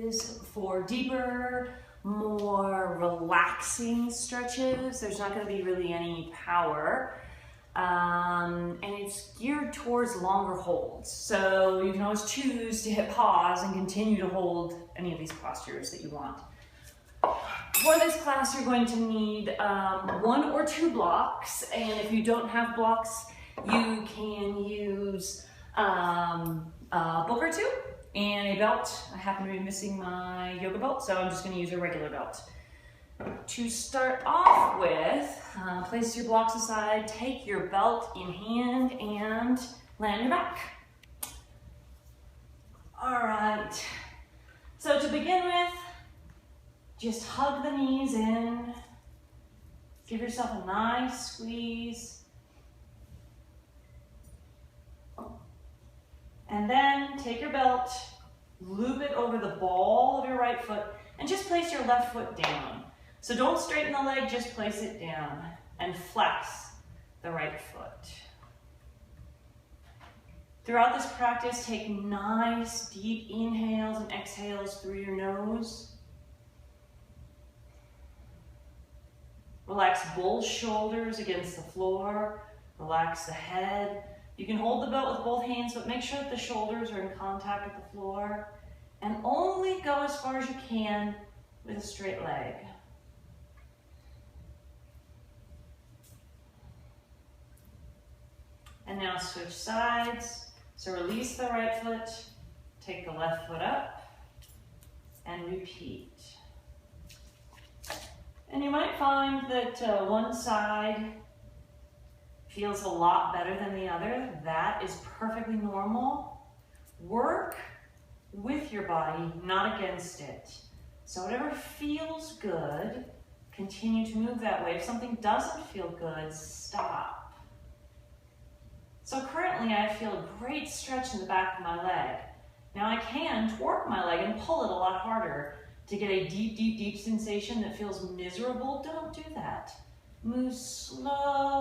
is for deeper, more relaxing stretches. There's not going to be really any power. And it's geared towards longer holds. So you can always choose to hit pause and continue to hold any of these postures that you want. For this class, you're going to need 1 or 2 blocks. And if you don't have blocks, you can use a book or 2 and a belt. I happen to be missing my yoga belt, so I'm just going to use a regular belt. To start off with, place your blocks aside, take your belt in hand, and land your back. All right, so to begin with, just hug the knees in. Give yourself a nice squeeze. And then take your belt, loop it over the ball of your right foot, and just place your left foot down. So don't straighten the leg, just place it down and flex the right foot. Throughout this practice, take nice deep inhales and exhales through your nose. Relax both shoulders against the floor. Relax the head. You can hold the belt with both hands, but make sure that the shoulders are in contact with the floor. And only go as far as you can with a straight leg. And now switch sides. So release the right foot, take the left foot up, and repeat. And you might find that one side feels a lot better than the other. That is perfectly normal. Work with your body, not against it. So whatever feels good, continue to move that way. If something doesn't feel good, stop. So currently I feel a great stretch in the back of my leg. Now I can torque my leg and pull it a lot harder to get a deep, deep, deep sensation that feels miserable. Don't do that. Move slowly.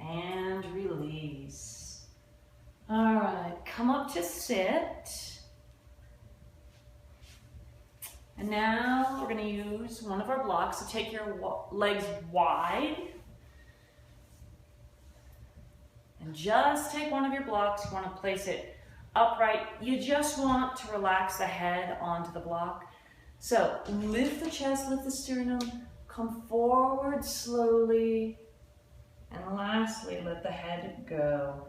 And release. All right, come up to sit. And now we're going to use one of our blocks. So take your legs wide. And just take one of your blocks. You want to place it upright. You just want to relax the head onto the block. So lift the chest, lift the sternum, come forward slowly. And lastly, let the head go.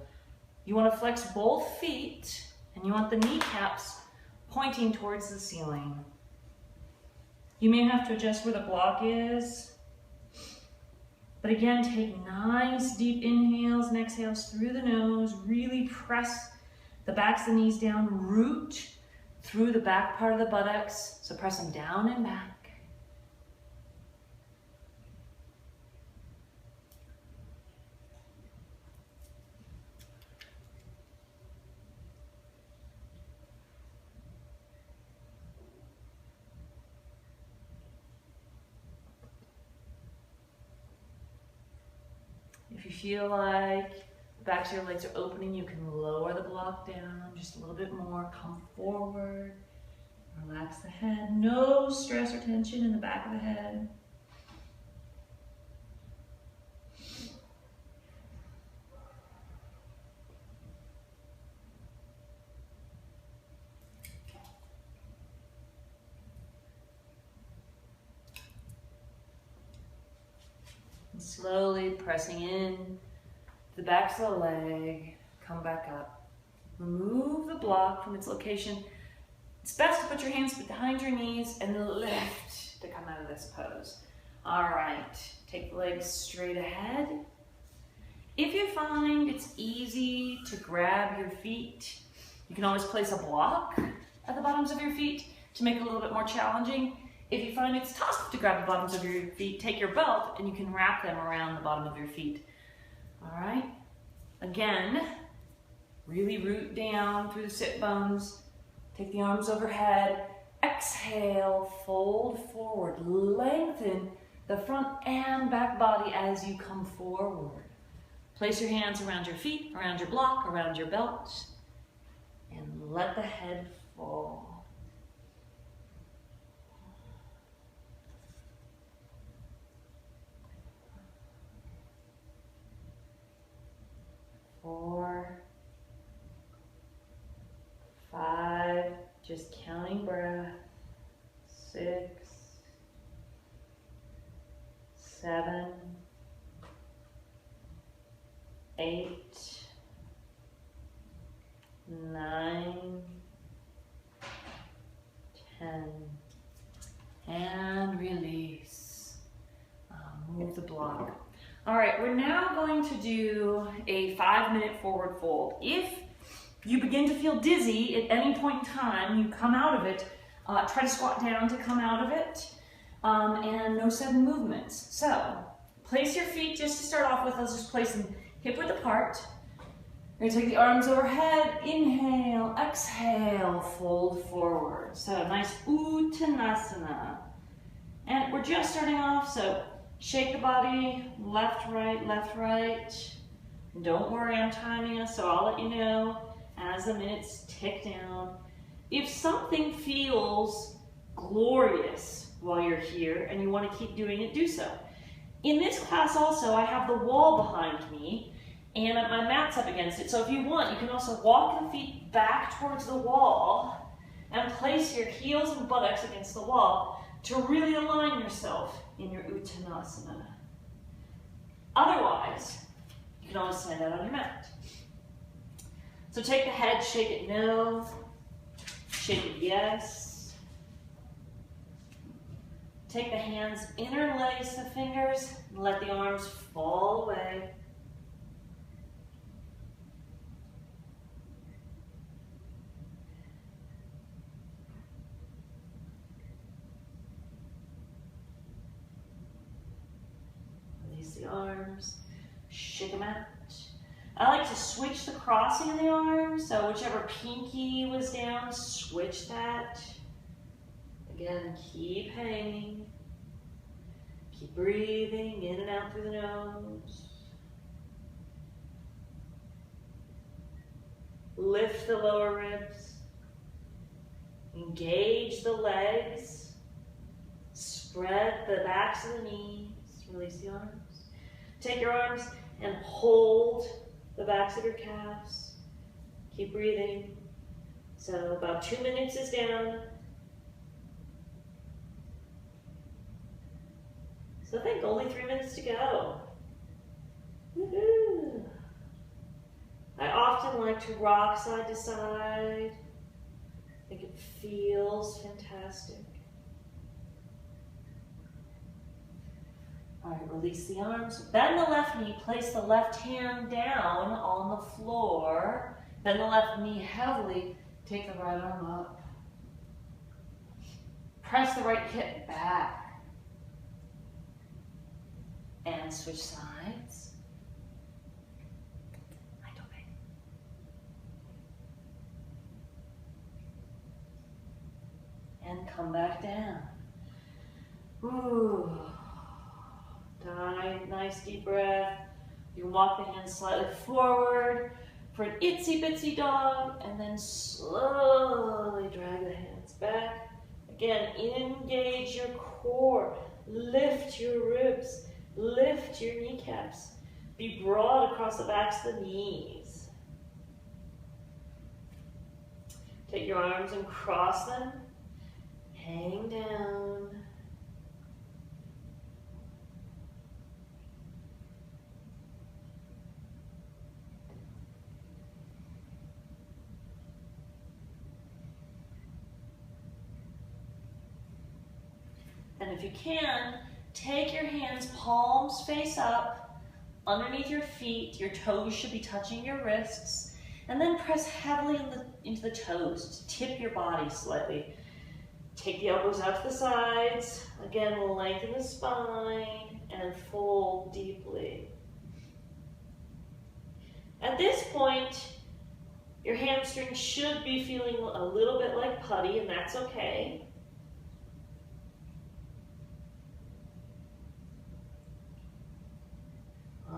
You want to flex both feet, and you want the kneecaps pointing towards the ceiling. You may have to adjust where the block is. But again, take nice deep inhales and exhales through the nose. Really press the backs of the knees down. Root through the back part of the buttocks. So press them down and back. If you feel like the backs of your legs are opening, you can lower the block down just a little bit more. Come forward. Relax the head. No stress or tension in the back of the head. Slowly pressing in the backs of the leg, come back up. Remove the block from its location. It's best to put your hands behind your knees and lift to come out of this pose. All right, take the legs straight ahead. If you find it's easy to grab your feet, you can always place a block at the bottoms of your feet to make it a little bit more challenging. If you find it's tough to grab the bottoms of your feet, take your belt and you can wrap them around the bottom of your feet. All right, again, really root down through the sit bones. Take the arms overhead. Exhale, fold forward. Lengthen the front and back body as you come forward. Place your hands around your feet, around your block, around your belt. And let the head fall. Four, five, just counting breath. 6, 7, 8, 9, 10, and release. Move the block. All right, we're now going to do a 5-minute forward fold. If you begin to feel dizzy at any point in time, you come out of it, try to squat down to come out of it, and no sudden movements. So, place your feet, just to start off with, let's just place them hip width apart. We're gonna take the arms overhead, inhale, exhale, fold forward. So, nice Uttanasana. And we're just starting off, so shake the body, left, right. Don't worry, I'm timing us, so I'll let you know as the minutes tick down. If something feels glorious while you're here and you want to keep doing it, do so. In this class also, I have the wall behind me and my mat's up against it. So if you want, you can also walk the feet back towards the wall and place your heels and buttocks against the wall to really align yourself in your Uttanasana. Otherwise, you can always stand out on your mat. So take the head, shake it no, shake it yes. Take the hands, interlace the fingers, and let the arms fall away. Release the arms, shake them out. I like to switch the crossing of the arms, so whichever pinky was down, switch that. Again, keep hanging. Keep breathing in and out through the nose. Lift the lower ribs. Engage the legs. Spread the backs of the knees. Release the arms. Take your arms and hold the backs of your calves. Keep breathing. So about 2 minutes is down. So I think only 3 minutes to go. Woohoo! I often like to rock side to side. I think it feels fantastic. All right, release the arms. Bend the left knee, place the left hand down on the floor. Bend the left knee heavily, take the right arm up. Press the right hip back. And switch sides. And come back down. Ooh. Nice deep breath. You can walk the hands slightly forward for an itsy bitsy dog, and then slowly drag the hands back. Again, engage your core, lift your ribs, lift your kneecaps. Be broad across the backs of the knees. Take your arms and cross them, hang down. And if you can, take your hands, palms face up, underneath your feet. Your toes should be touching your wrists. And then press heavily into the toes to tip your body slightly. Take the elbows out to the sides. Again, lengthen the spine and fold deeply. At this point, your hamstrings should be feeling a little bit like putty, and that's okay.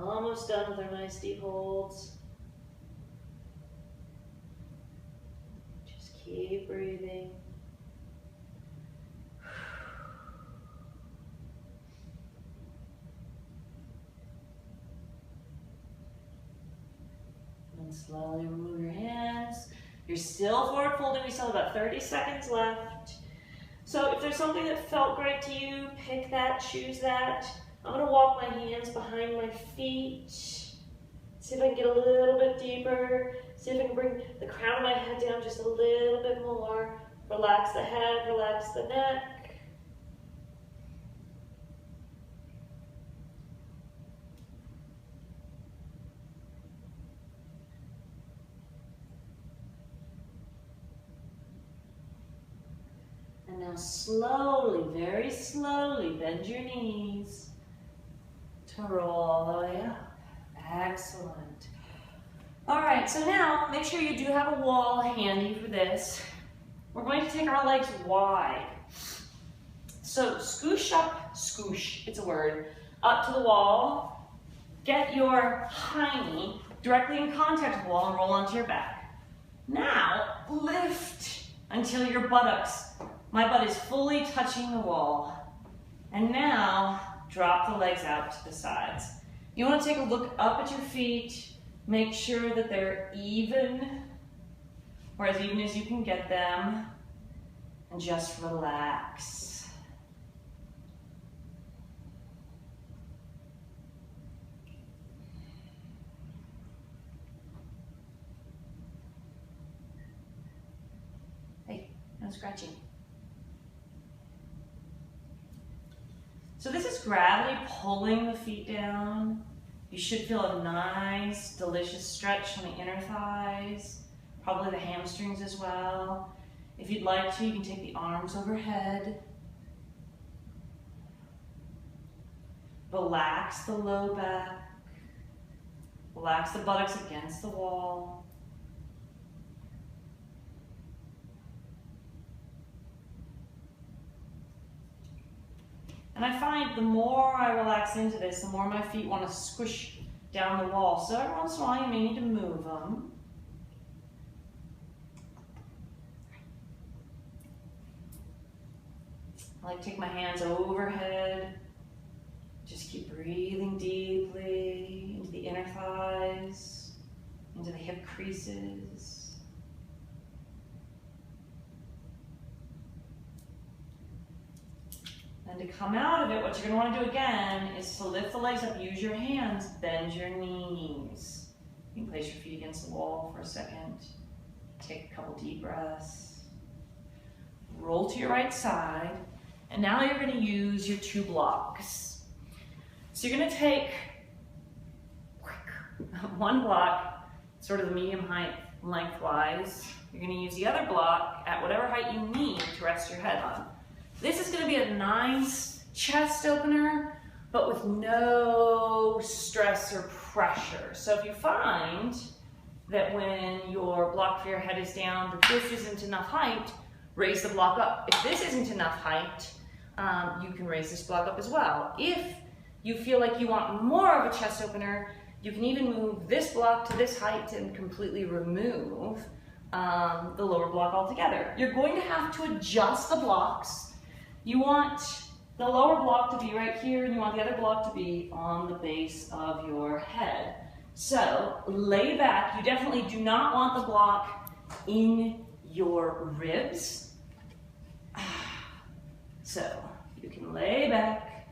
Almost done with our nice deep holds. keep breathing. And slowly remove your hands. You're still forward folding. We still have about 30 seconds left. So if there's something that felt great to you, pick that, choose that. I'm gonna walk my hands behind my feet. See if I can get a little bit deeper. See if I can bring the crown of my head down just a little bit more. Relax the head, relax the neck. And now slowly, very slowly, bend your knees to roll all the way up. Excellent. All right, so now make sure you do have a wall handy for this. We're going to take our legs wide. So scoosh up, scoosh, it's a word, up to the wall. Get your hiney directly in contact with the wall and roll onto your back. Now lift until your buttocks, my butt is fully touching the wall. And now drop the legs out to the sides. You want to take a look up at your feet. Make sure that they're even, or as even as you can get them, and just relax. Hey, no scratching. So this is gravity pulling the feet down. You should feel a nice, delicious stretch on the inner thighs, probably the hamstrings as well. If you'd like to, you can take the arms overhead. Relax the low back. Relax the buttocks against the wall. And I find the more I relax into this, the more my feet want to squish down the wall. So every once in a while, you may need to move them. I like to take my hands overhead. Just keep breathing deeply into the inner thighs, into the hip creases. And to come out of it, what you're going to want to do again is to lift the legs up, use your hands, bend your knees. You can place your feet against the wall for a second. Take a couple deep breaths. Roll to your right side. And now you're going to use your two blocks. So you're going to take one block, sort of the medium height lengthwise. You're going to use the other block at whatever height you need to rest your head on. This is going to be a nice chest opener, but with no stress or pressure. So if you find that when your block for your head is down, that this isn't enough height, raise the block up. If this isn't enough height, you can raise this block up as well. If you feel like you want more of a chest opener, you can even move this block to this height and completely remove the lower block altogether. You're going to have to adjust the blocks. You want the lower block to be right here, and you want the other block to be on the base of your head. So lay back. You definitely do not want the block in your ribs. So you can lay back,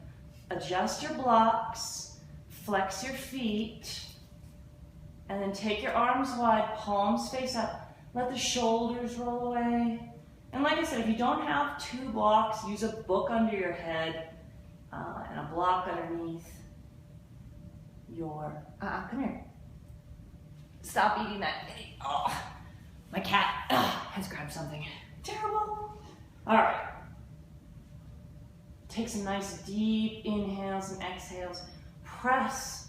adjust your blocks, flex your feet, and then take your arms wide, palms face up. Let the shoulders roll away. And like I said, if you don't have two blocks, use a book under your head and a block underneath your, come here. Stop eating that. Oh, my cat has grabbed something. Terrible. All right. Take some nice deep inhales and exhales. Press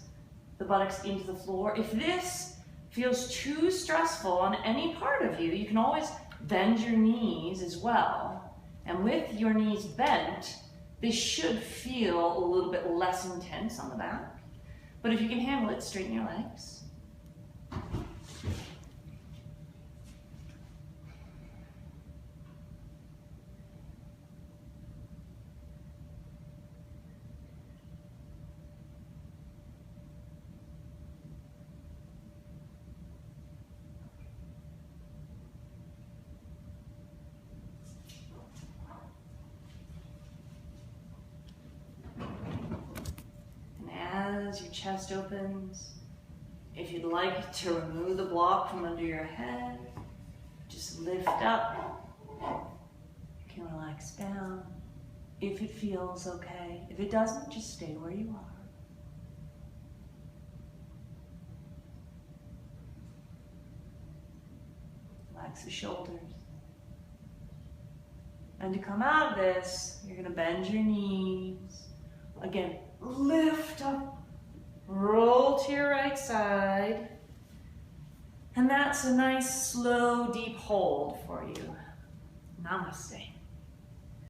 the buttocks into the floor. If this feels too stressful on any part of you, you can always bend your knees as well. And with your knees bent, this should feel a little bit less intense on the back. But if you can handle it, straighten your legs. chest opens. If you'd like to remove the block from under your head, just lift up. You can relax down if it feels okay. If it doesn't, just stay where you are. Relax the shoulders. And to come out of this, you're gonna bend your knees. Again, lift up, roll to your right side. And that's a nice, slow, deep hold for you. Namaste.